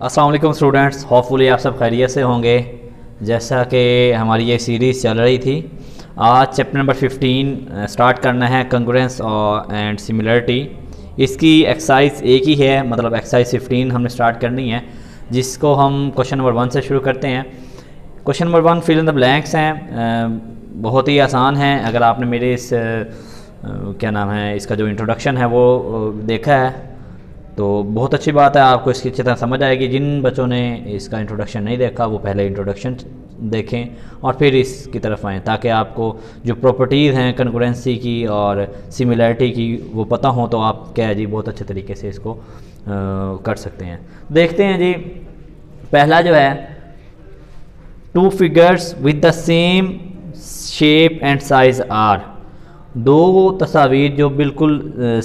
अस्सलाम वालेकुम students, hopefully आप सब खैरियत से होंगे। जैसा कि हमारी ये सीरीज़ चल रही थी, आज चैप्टर नंबर 15 स्टार्ट करना है, कंग्रुएंस एंड सिमिलरिटी। इसकी एक्सरसाइज एक ही है, मतलब एक्सरसाइज 15 हमने स्टार्ट करनी है, जिसको हम क्वेश्चन नंबर 1 से शुरू करते हैं। Question number 1 fill in the blanks हैं, बहुत ही आसान है। अगर आपने मेरे इस क्या नाम है, इसका जो इंट्रोडक्शन है वो देखा है तो बहुत अच्छी बात है, आपको इसकी अच्छी तरह समझ आएगी। जिन बच्चों ने इसका इंट्रोडक्शन नहीं देखा वो पहले इंट्रोडक्शन देखें और फिर इसकी तरफ आएँ, ताकि आपको जो प्रॉपर्टीज़ हैं कंकरेंसी की और सिमिलरिटी की वो पता हो, तो आप क्या है जी बहुत अच्छे तरीके से इसको कर सकते हैं। देखते हैं जी, पहला जो है, two figures with the same shape and size are. दो तस्वीर जो बिल्कुल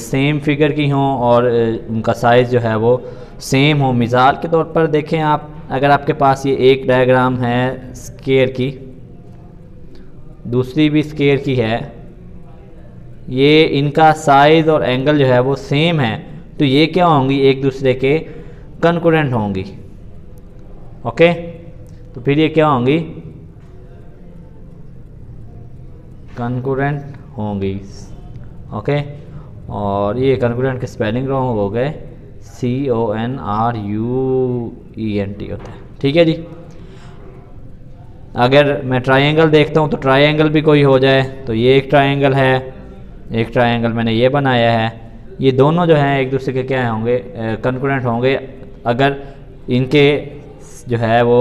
सेम फिगर की हों और उनका साइज़ जो है वो सेम हो। मिसाल के तौर पर देखें आप, अगर आपके पास ये एक डायग्राम है स्क्वायर की, दूसरी भी स्क्वायर की है, ये इनका साइज़ और एंगल जो है वो सेम है, तो ये क्या होंगी, एक दूसरे के कंकरेंट होंगी। ओके, तो फिर ये क्या होंगी, कंकरेंट होंगी। ओके, और ये कंकरेंट के स्पेलिंग रॉन्ग हो गए, CONRUENT होता है। ठीक है जी। अगर मैं ट्रायंगल देखता हूँ तो ट्रायंगल भी कोई हो जाए, तो ये एक ट्रायंगल है, एक ट्रायंगल मैंने ये बनाया है, ये दोनों जो हैं एक दूसरे के क्या होंगे, कंकरेंट होंगे, अगर इनके जो है वो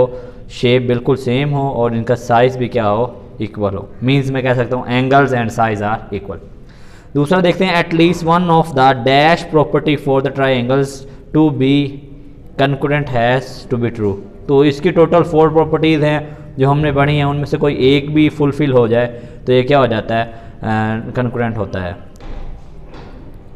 शेप बिल्कुल सेम हो और इनका साइज़ भी क्या हो, इक्वल हो। मीन्स मैं कह सकता हूँ angles and size are equal. दूसरा देखते हैं, at least one of the dash property for the triangles to be congruent has to be true. तो इसकी टोटल 4 प्रॉपर्टीज़ हैं जो हमने पढ़ी हैं, उनमें से कोई एक भी फुलफिल हो जाए तो ये क्या हो जाता है, कंकरेंट होता है।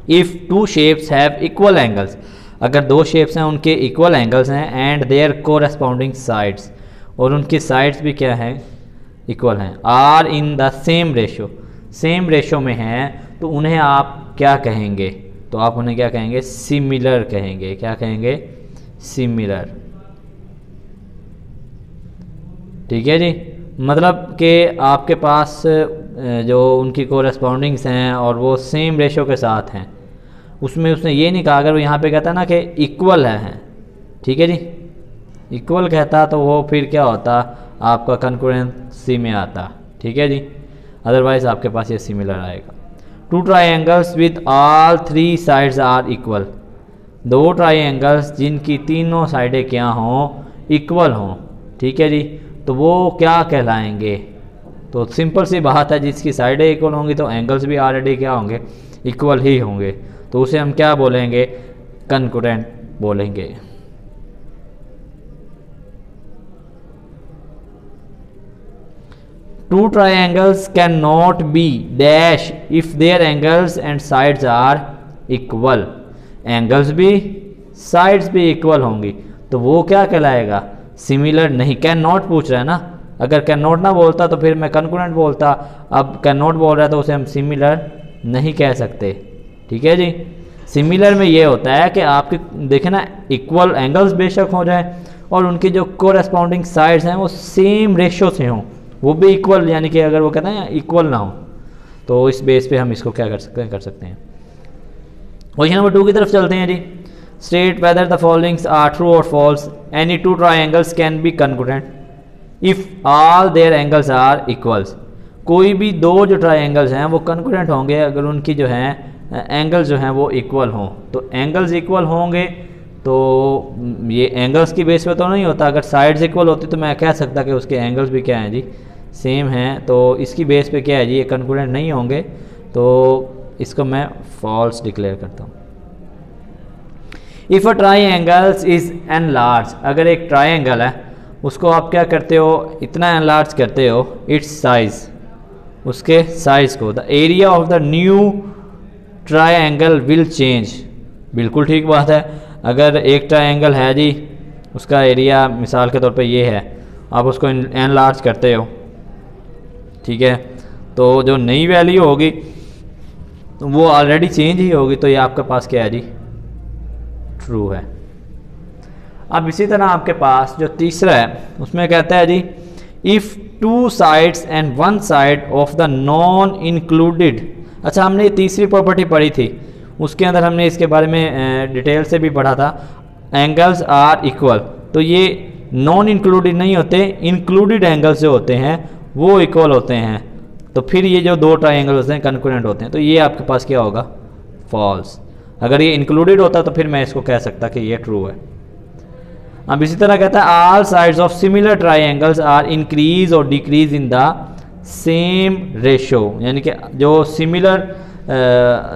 If two shapes have equal angles, अगर दो शेप्स हैं उनके इक्वल एंगल्स हैं, एंड देयर कोरस्पॉन्डिंग साइड्स, और उनकी साइड्स भी क्या हैं, इक्वल हैं, are in the same ratio, same ratio में हैं, तो उन्हें आप क्या कहेंगे, तो आप उन्हें क्या कहेंगे, सिमिलर कहेंगे। क्या कहेंगे, सिमिलर। ठीक है जी, मतलब कि आपके पास जो उनकी कोरस्पॉन्डिंग्स हैं और वो सेम रेशो के साथ हैं, उसमें उसने ये नहीं कहा, अगर वो यहाँ पे कहता ना कि इक्वल है, ठीक है जी, इक्वल कहता तो वो फिर क्या होता, आपका कंकरेंसी में आता। ठीक है जी, अदरवाइज आपके पास ये सिमिलर आएगा। Two triangles with all 3 sides are equal, दो ट्राइंगल्स जिनकी तीनों साइडें क्या हों, इक्वल हों। ठीक है जी, तो वो क्या कहलाएंगे, तो सिंपल सी बात है, जिसकी साइडें इक्वल होंगी तो एंगल्स भी ऑलरेडी क्या होंगे, इक्वल ही होंगे, तो उसे हम क्या बोलेंगे, कंकरेंट बोलेंगे। Two triangles cannot be dash if their angles and sides are equal, angles भी साइड्स भी इक्वल होंगी, तो वो क्या कहलाएगा, सिमिलर नहीं। कैन नॉट पूछ रहा है ना, अगर कैन नॉट ना बोलता तो फिर मैं कंकरेंट बोलता, अब कैन नॉट बोल रहा है तो उसे हम सिमिलर नहीं कह सकते। ठीक है जी, सिमिलर में ये होता है कि आपके देखें ना, इक्वल एंगल्स बेशक हो जाए और उनकी जो कोरस्पॉन्डिंग साइड्स हैं वो सेम रेशो से हों, वो भी इक्वल, यानी कि अगर वो कहते हैं इक्वल ना हो, तो इस बेस पे हम इसको क्या कर सकते हैं। क्वेश्चन नंबर 2 की तरफ चलते हैं जी। State whether the followings are true और false, any two triangles can be congruent if all their angles are equals. कोई भी दो जो ट्राइंगल्स हैं वो कंकरेंट होंगे अगर उनकी जो हैं एंगल्स जो हैं वो इक्वल हों। तो एंगल्स इक्वल होंगे, तो ये एंगल्स की बेस पे तो नहीं होता, अगर साइड्स इक्वल होती तो मैं कह सकता कि उसके एंगल्स भी क्या हैं जी, सेम हैं, तो इसकी बेस पे क्या है जी, ये कंकरेंट नहीं होंगे, तो इसको मैं फॉल्स डिक्लेयर करता हूँ। If a triangles is enlarge, अगर एक ट्राइंगल है उसको आप क्या करते हो, इतना एनलार्ज करते हो, इट्स साइज, उसके साइज को, the area of the new triangle will change. बिल्कुल ठीक बात है, अगर एक ट्राइंगल है जी, उसका एरिया मिसाल के तौर पे ये है, आप उसको एनलार्ज करते हो, ठीक है, तो जो नई वैल्यू होगी तो वो ऑलरेडी चेंज ही होगी, तो ये आपके पास क्या है जी, ट्रू है। अब इसी तरह आपके पास जो तीसरा है उसमें कहता है जी, if two sides and one side of the non included. अच्छा, हमने ये तीसरी प्रॉपर्टी पढ़ी थी, उसके अंदर हमने इसके बारे में डिटेल से भी पढ़ा था, एंगल्स आर इक्वल। तो ये नॉन इंक्लूडेड नहीं होते, इंक्लूडेड एंगल्स जो होते हैं वो इक्वल होते हैं। तो फिर ये जो दो ट्राइंगल होते हैं कॉन्ग्रुएंट होते हैं, तो ये आपके पास क्या होगा, फॉल्स। अगर ये इंक्लूडेड होता तो फिर मैं इसको कह सकता कि ये ट्रू है। अब इसी तरह कहता है all sides of similar triangles are increase और decrease in the same ratio, यानी कि जो सिमिलर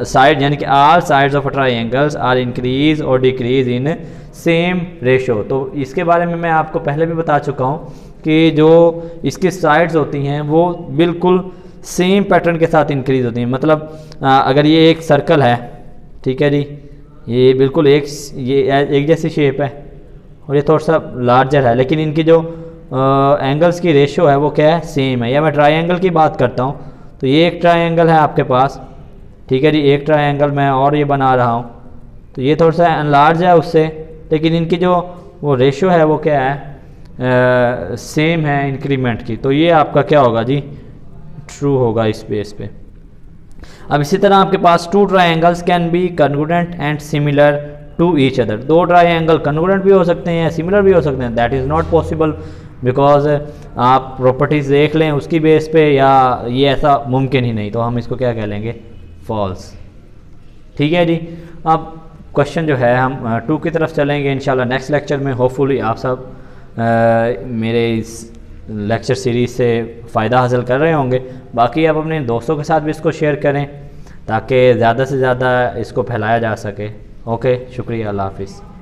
साइड यानी कि all sides of triangles are increase और डिक्रीज इन सेम रेशो। तो इसके बारे में मैं आपको पहले भी बता चुका हूँ कि जो इसकी साइड्स होती हैं वो बिल्कुल सेम पैटर्न के साथ इंक्रीज होती हैं। मतलब अगर ये एक सर्कल है, ठीक है जी, ये बिल्कुल एक जैसी शेप है और ये थोड़ा सा लार्जर है, लेकिन इनकी जो एंगल्स की रेशो है वो क्या है, सेम है। या मैं ट्राइंगल की बात करता हूँ, तो ये एक ट्राइंगल है आपके पास, ठीक है जी, एक ट्राइंगल मैं और ये बना रहा हूँ, तो ये थोड़ा सा लार्ज है उससे, लेकिन इनकी जो वो रेशो है वो क्या है, सेम है इंक्रीमेंट की। तो ये आपका क्या होगा जी, ट्रू होगा इस बेस पे। अब इसी तरह आपके पास two triangles can be congruent and similar to each other. दो ट्राइंगल कॉन्ग्रुएंट भी हो सकते हैं, सिमिलर भी हो सकते हैं, that is not possible because आप प्रॉपर्टीज़ देख लें उसकी बेस पे, या ये ऐसा मुमकिन ही नहीं, तो हम इसको क्या कह लेंगे, फॉल्स। ठीक है जी। अब क्वेश्चन जो है हम 2 की तरफ चलेंगे इंशाल्लाह नेक्स्ट लेक्चर में। होपफुली आप सब मेरे इस लेक्चर सीरीज़ से फ़ायदा हासिल कर रहे होंगे। बाकी आप अपने दोस्तों के साथ भी इसको शेयर करें ताकि ज़्यादा से ज़्यादा इसको फैलाया जा सके। ओके, शुक्रिया, अल्लाह हाफिज़।